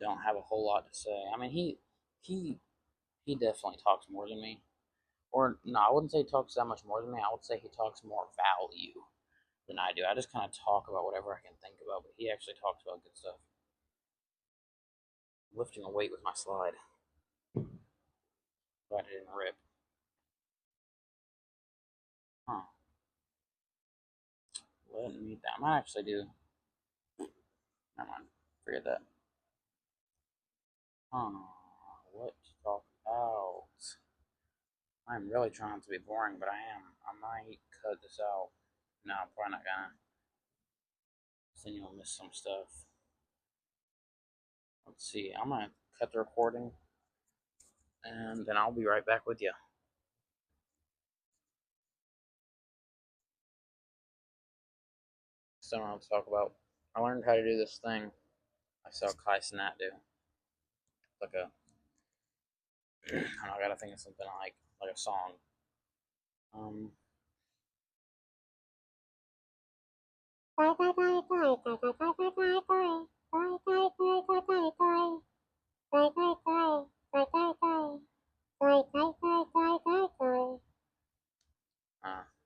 don't have a whole lot to say. He definitely talks more than me. Or no, I wouldn't say he talks that much more than me. I would say he talks more value than I do. I just kind of talk about whatever I can think about, but he actually talks about good stuff. Lifting a weight with my slide. Glad it didn't rip. Huh. Let me down. I might actually do. Never mind. Forget that. Huh. What to talk about? I'm really trying to be boring, but I am. I might cut this out. No, I'm probably not gonna. Then you'll miss some stuff. Let's see. I'm gonna cut the recording, and then I'll be right back with you. Still don't know what to talk about. I learned how to do this thing I saw Kai Cenat do. Like a, I don't know, I gotta think of something like a song. Um,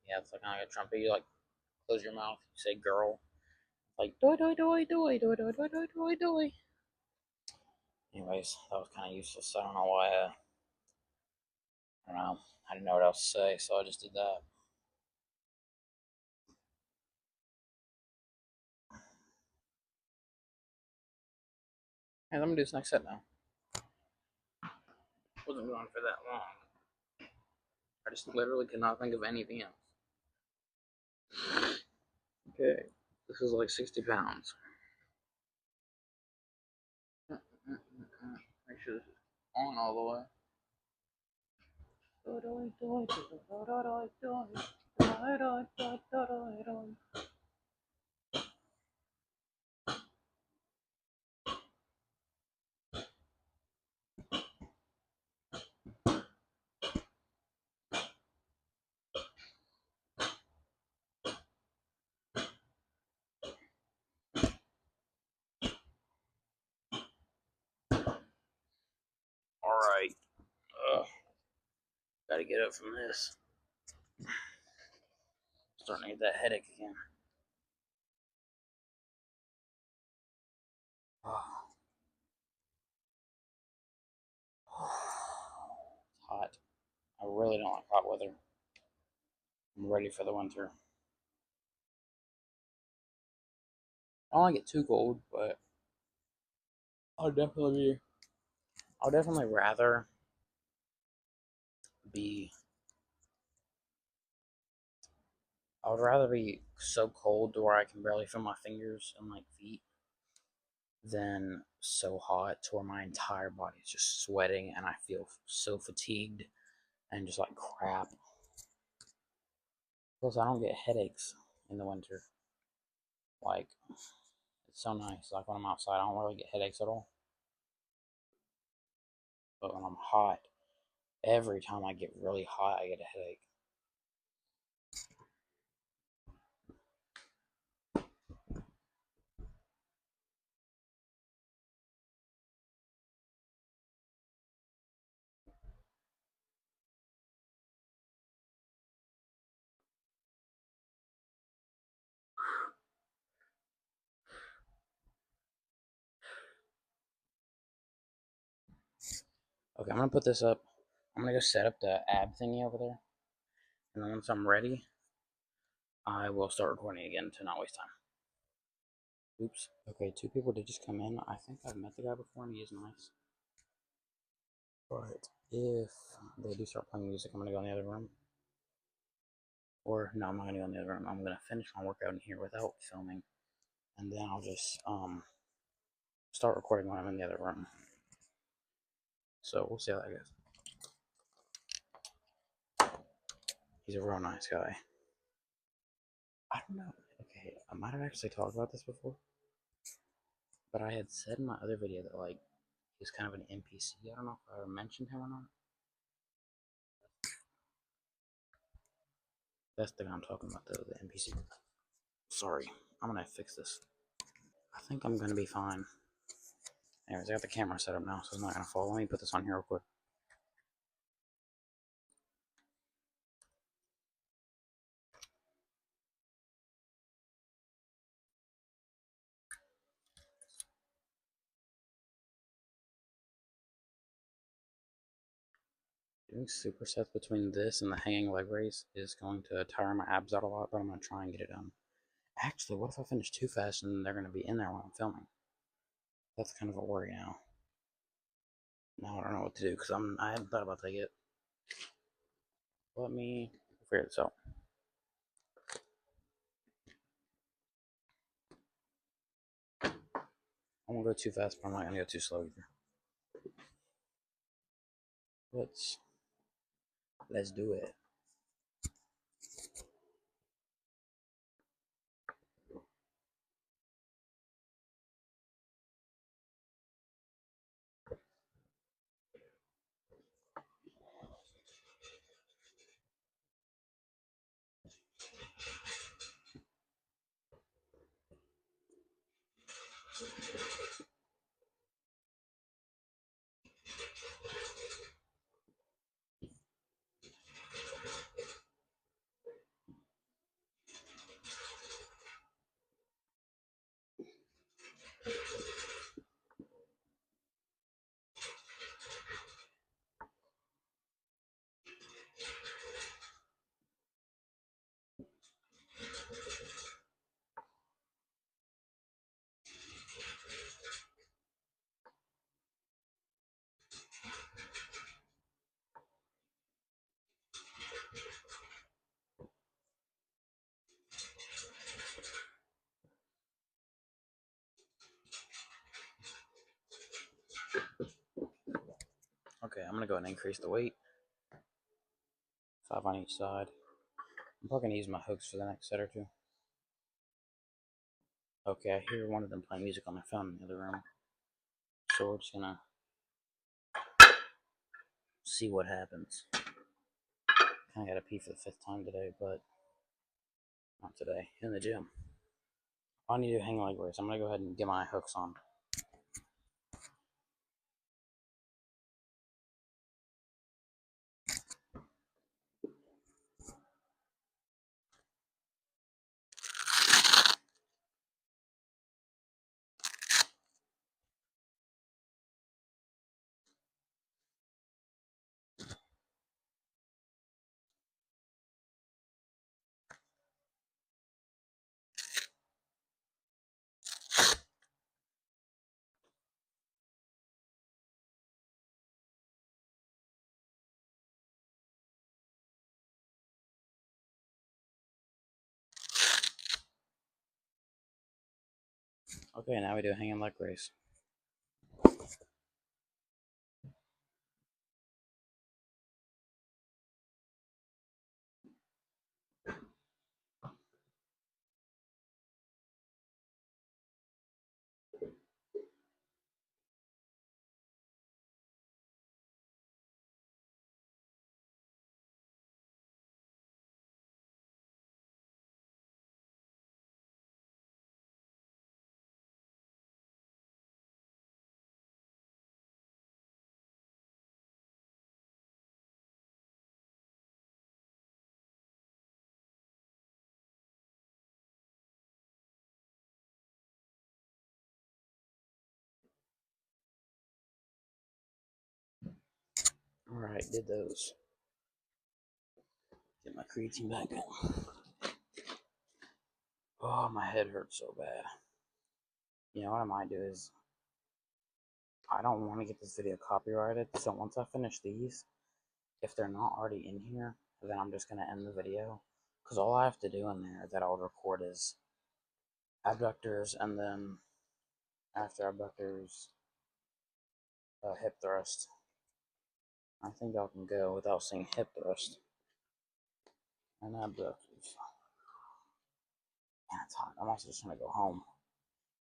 yeah, it's like kind of like a trumpet. You close your mouth, you say "girl," like "doy doy doy doy doy doy doy doy doy doy." Anyways, that was kind of useless. I don't know why I don't know. I didn't know what else to say, so I just did that. Hey, let me do this next set now. Wasn't going for that long. I just literally could not think of anything else. Okay, this is like 60 pounds. Make sure this is on all the way. Alright. Gotta get up from this. Starting to get that headache again. It's hot. I really don't like hot weather. I'm ready for the winter. I don't like it too cold, but I'll definitely I'll definitely rather be I would rather be so cold to where I can barely feel my fingers and like feet than so hot to where my entire body is just sweating and I feel so fatigued and just like crap. Plus, I don't get headaches in the winter. Like, it's so nice. Like, when I'm outside, I don't really get headaches at all. But when I'm hot, every time I get really hot, I get a headache. Okay, I'm gonna put this up. I'm gonna go set up the ab thingy over there. And then once I'm ready, I will start recording again to not waste time. Oops. Okay, two people did just come in. I think I've met the guy before and he is nice. But if they do start playing music, I'm gonna go in the other room. Or no, I'm not gonna go in the other room. I'm gonna finish my workout in here without filming. And then I'll just start recording when I'm in the other room. So we'll see how that goes. He's a real nice guy. I don't know. Okay, I might have actually talked about this before. But I had said in my other video that like he's kind of an NPC. I don't know if I ever mentioned him or not. That's the guy I'm talking about, though, the NPC. Sorry, I'm gonna fix this. I think I'm gonna be fine. Anyways, I got the camera set up now, so it's not gonna fall. Let me put this on here real quick. Doing supersets between this and the hanging leg raise is going to tire my abs out a lot, but I'm gonna try and get it done. Actually, what if I finish too fast and they're gonna be in there while I'm filming? That's kind of a worry now. Now I don't know what to do because I hadn't thought about that yet. Let me figure this out. I won't go too fast, but I'm not gonna go too slow either. Let's do it. go ahead and increase the weight. 5 on each side. I'm probably going to use my hooks for the next set or two. Okay, I hear one of them playing music on their phone in the other room. So we're just going to see what happens. Kind of got to pee for the 5th time today, but not today. In the gym. I need to do hang leg raise. I'm going to go ahead and get my hooks on. Okay, now we do a hang and leg raise. Alright, did those. Get my creatine back on. Oh, my head hurts so bad. You know what I might do is, I don't want to get this video copyrighted, so once I finish these, if they're not already in here, then I'm just going to end the video. Because all I have to do in there that I'll record is abductors, and then after abductors, hip thrust. I think I can go without saying hip thrust. And abductors. Man, it's hot. I'm also just going to go home.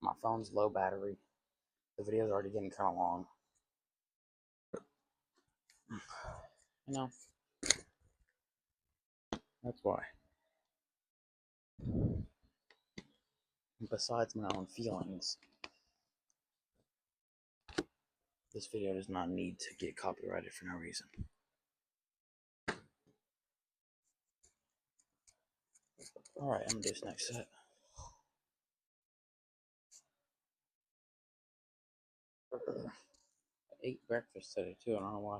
My phone's low battery. The video's already getting kind of long. You know, that's why. Besides my own feelings, this video does not need to get copyrighted for no reason. Alright, I'm gonna do this next set. I ate breakfast today too, I don't know why.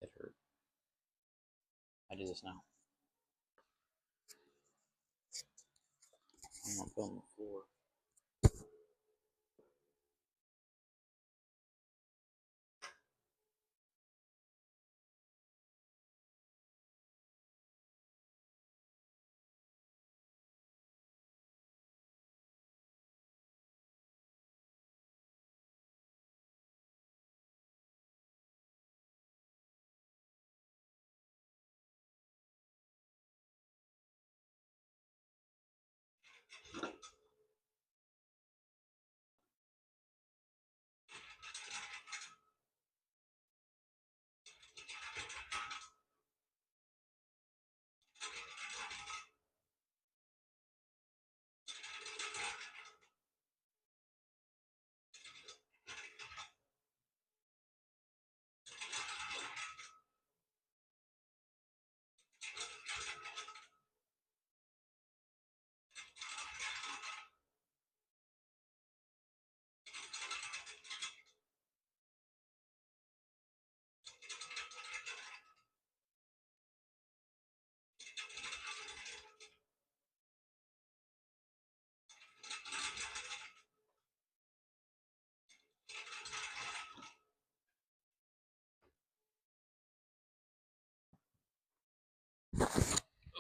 It hurt. I do this now. I'm gonna put on the floor.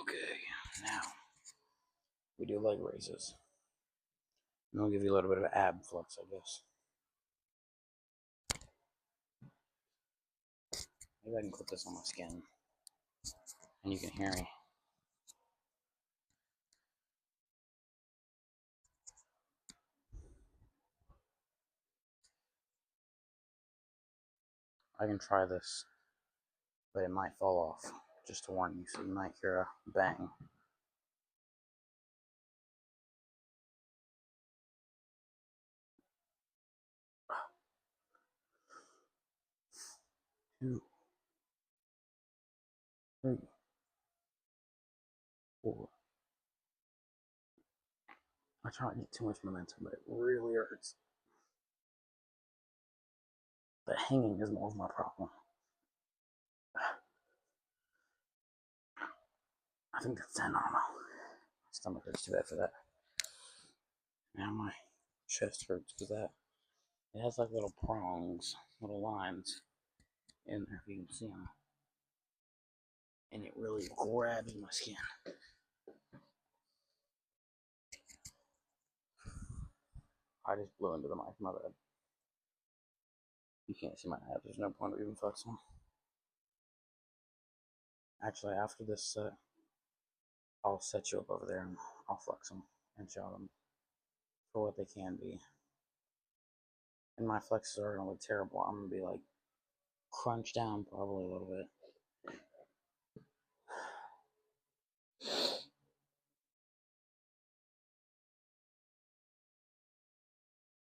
Okay, now we do leg raises. And I'll give you a little bit of ab flex, I guess. Maybe I can put this on my skin and you can hear me. I can try this, but it might fall off, just to warn you, so you might hear a bang. Two, three, four. I try not to get too much momentum, but it really hurts. The hanging is more of my problem. I think that's 10, I don't know. My stomach hurts too bad for that. Now my chest hurts because that it has like little prongs, little lines in there if you can see them. And it really grabs my skin. I just blew into the mic, my bad. You can't see my abs, there's no point of even flexing. Actually, after this set, I'll set you up over there and I'll flex them and show them for what they can be. And my flexes are gonna look terrible. I'm gonna be like crunched down probably a little bit.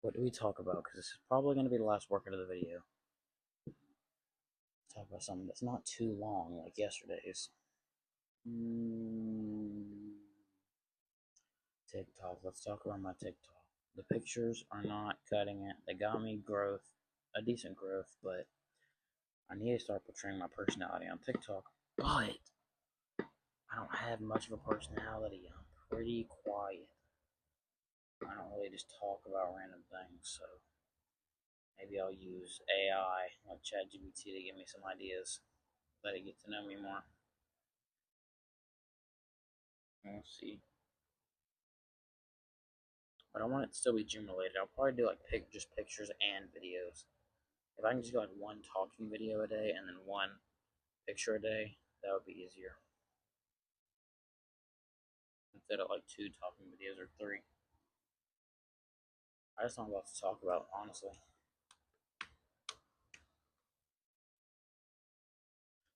What do we talk about? Because this is probably going to be the last workout of the video. Talk about something that's not too long, like yesterday's. TikTok. Let's talk about my TikTok. The pictures are not cutting it. They got me growth, a decent growth, but I need to start portraying my personality on TikTok. But I don't have much of a personality. I'm pretty quiet. I don't really just talk about random things, so maybe I'll use AI like ChatGPT to give me some ideas. Let it get to know me more. We'll see. But I want it to still be gym related. I'll probably do like just pictures and videos. If I can just do like one talking video a day and then one picture a day, that would be easier. Instead of like 2 talking videos or 3. I just don't know what to talk about, honestly.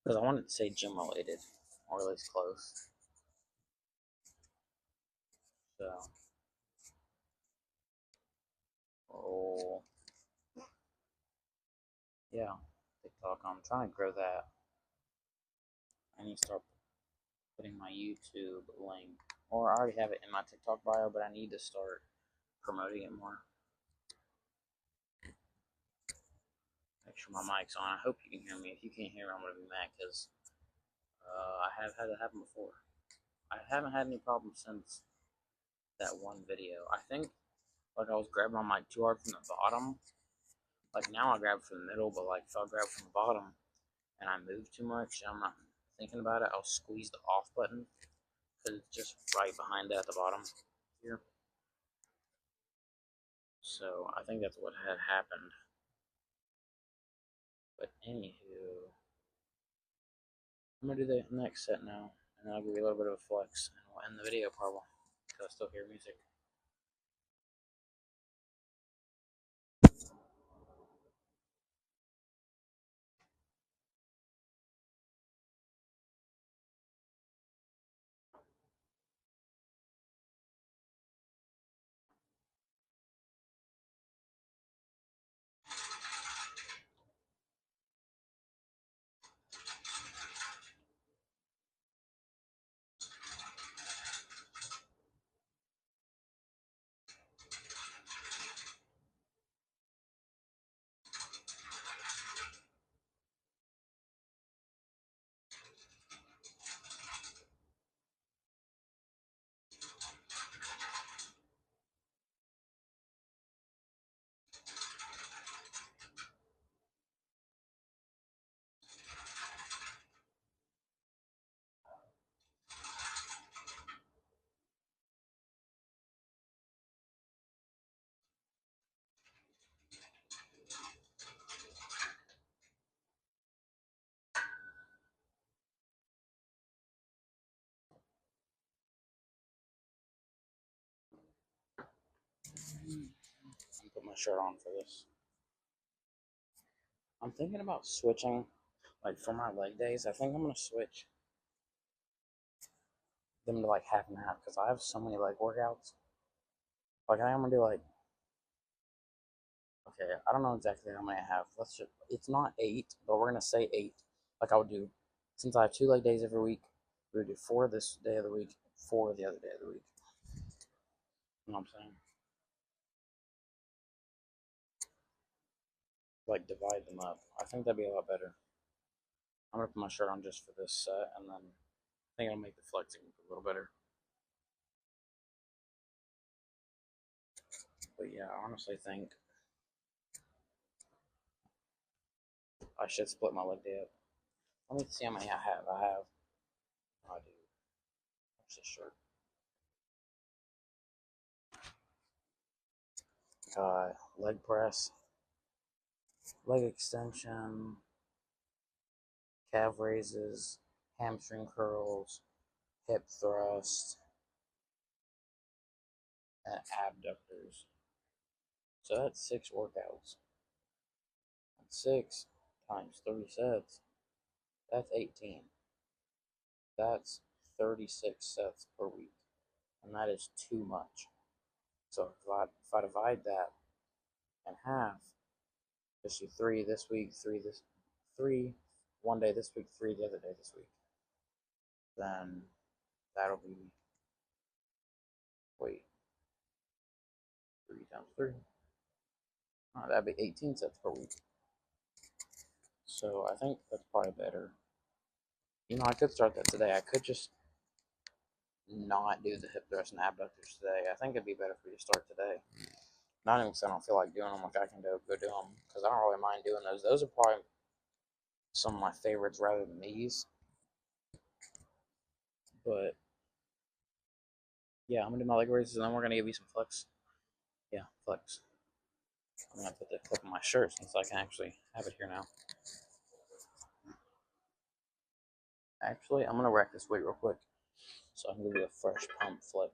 Because I want it to say gym related, or at least close. So, oh, yeah, TikTok. I'm trying to grow that. I need to start putting my YouTube link, or I already have it in my TikTok bio, but I need to start promoting it more. Make sure my mic's on. I hope you can hear me. If you can't hear me, I'm gonna be mad because I have had it happen before. I haven't had any problems since that one video. I think like I was grabbing my mic too hard from the bottom. Like now I grab from the middle, but like if I grab from the bottom and I move too much and I'm not thinking about it, I'll squeeze the off button because it's just right behind that at the bottom here. So I think that's what had happened. But anywho, I'm gonna do the next set now, and I'll give you a little bit of a flex, and we'll end the video probably because I still hear music. I'm put my shirt on for this. I'm thinking about switching, like for my leg days. I think I'm gonna switch them to like half and half because I have so many leg workouts. Like I'm gonna do like, okay, I don't know exactly how many I have. Let's just, it's not 8, but we're gonna say 8. Like I would do, since I have 2 leg days every week, we would do 4 this day of the week, 4 the other day of the week. You know what I'm saying? Like divide them up. I think that'd be a lot better. I'm gonna put my shirt on just for this set, and then I think it'll make the flexing a little better. But yeah, I honestly think I should split my leg day up. Let me see how many I have. I do. What's this shirt? Leg press, leg extension, calf raises, hamstring curls, hip thrust, and abductors. So that's 6 workouts. That's 6 times 3 sets. That's 18. That's 36 sets per week. And that is too much. So if I divide that in half, just do 3 this week, 3 one day this week, 3 the other day this week, then that'll be, wait, 3 times 3. Oh, that'd be 18 sets per week. So I think that's probably better. You know, I could start that today. I could just not do the hip thrust and abductors today. I think it'd be better for you to start today. Not even because I don't feel like doing them. Like I can go do them because I don't really mind doing those. Those are probably some of my favorites rather than these. But yeah, I'm gonna do my leg raises and then we're gonna give you some flex. Yeah, flex. I'm gonna put the clip on my shirt since I can actually have it here now. Actually, I'm gonna rack this weight real quick so I can give you a fresh pump flex.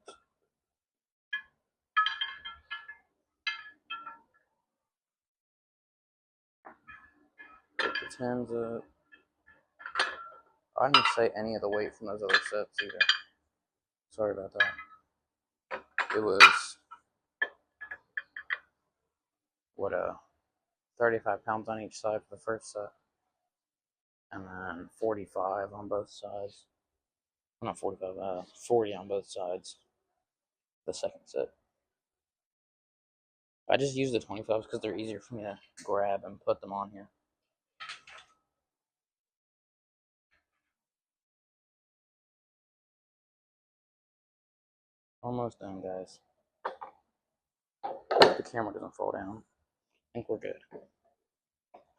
Put the tens up. I didn't say any of the weight from those other sets either. Sorry about that. It was what 35 pounds on each side for the first set, and then 45 on both sides. Not 45, 40 on both sides. The second set. I just use the 25s because they're easier for me to grab and put them on here. Almost done, guys. The camera doesn't fall down. I think we're good.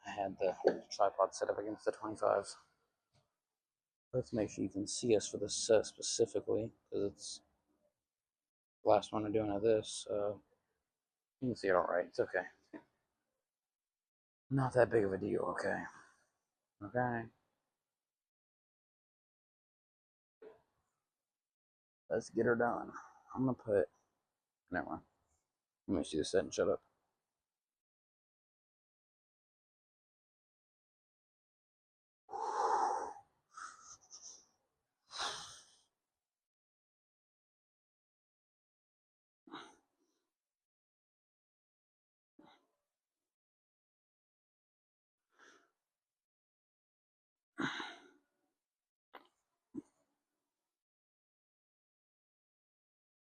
I had the tripod set up against the 25s. Let's make sure you can see us for this set specifically, because it's the last one I'm doing of this. You can see it all right. It's okay. Not that big of a deal, okay? Okay. Let's get her done. I'm gonna put. Never mind. Let me see the set and shut up.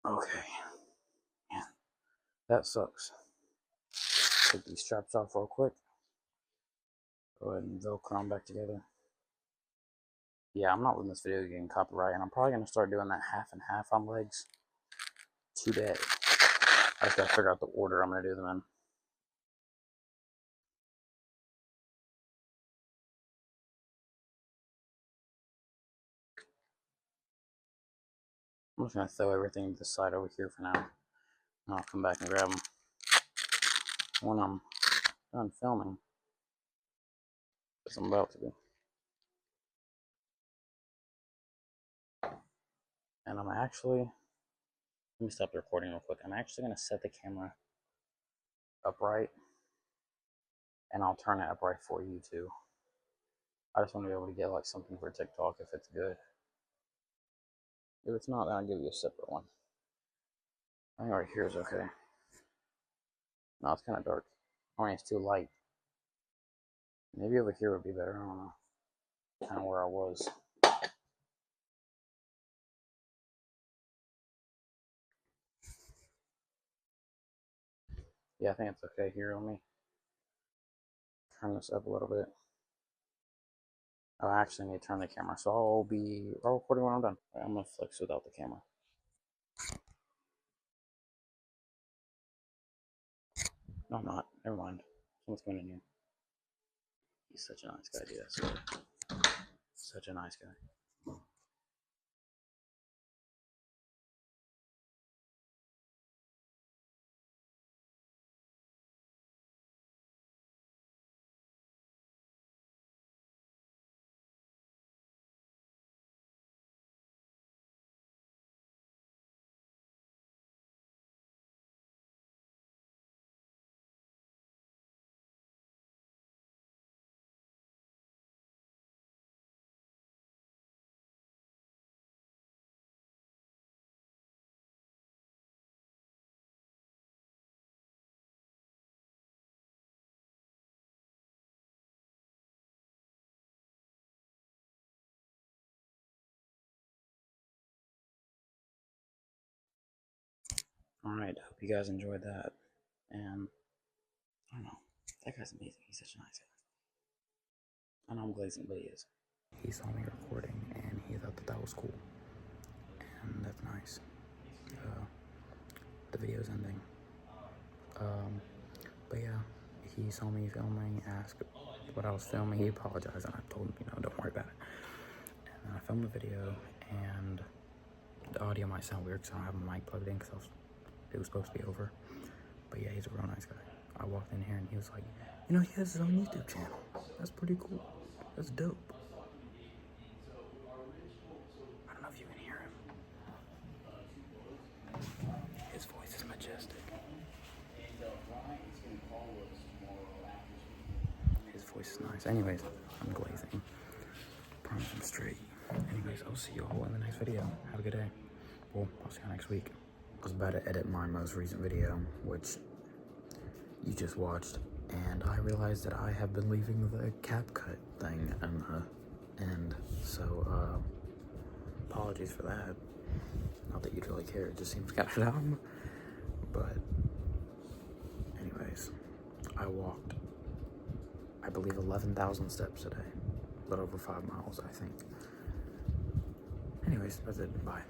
Okay. Man, that sucks. Take these straps off real quick. Go ahead and Velcro them back together. Yeah, I'm not letting this video get copyright, and I'm probably gonna start doing that half and half on legs today. I just gotta figure out the order I'm gonna do them in. I'm just gonna throw everything to the side over here for now, and I'll come back and grab them when I'm done filming, because I'm about to be. And I'm actually, let me stop the recording real quick. I'm actually gonna set the camera upright, and I'll turn it upright for you too. I just want to be able to get like something for TikTok if it's good. If it's not, then I'll give you a separate one. I think right here is okay. No, it's kind of dark. I mean, it's too light. Maybe over here would be better. I don't know. Kind of where I was. Yeah, I think it's okay here. Let me turn this up a little bit. Oh, I actually need to turn the camera, so I'll be recording when I'm done. Right, I'm gonna flex without the camera. No, I'm not. Never mind. Someone's coming in here. He's such a nice guy, dude. That's such a nice guy. Alright, hope you guys enjoyed that. And I don't know. That guy's amazing. He's such a nice guy. I know I'm glazing, but he is. He saw me recording and he thought that was cool. And that's nice. The video's ending. But yeah, he saw me filming, asked what I was filming. He apologized and I told him, don't worry about it. And then I filmed the video and the audio might sound weird because I don't have my mic plugged in because it was supposed to be over. But yeah, he's a real nice guy. I walked in here and he was like, he has his own YouTube channel. That's pretty cool. That's dope. I don't know if you can hear him. His voice is majestic. His voice is nice. Anyways, I'm glazing. Promise I'm straight. Anyways, I'll see you all in the next video. Have a good day. Well, I'll see you next week. I was about to edit my most recent video, which you just watched, and I realized that I have been leaving the CapCut thing in the end, so apologies for that. Not that you'd really care, it just seems kind of dumb. But anyways, I walked, I believe, 11,000 steps today. A little over 5 miles, I think. Anyways, that's it. Bye.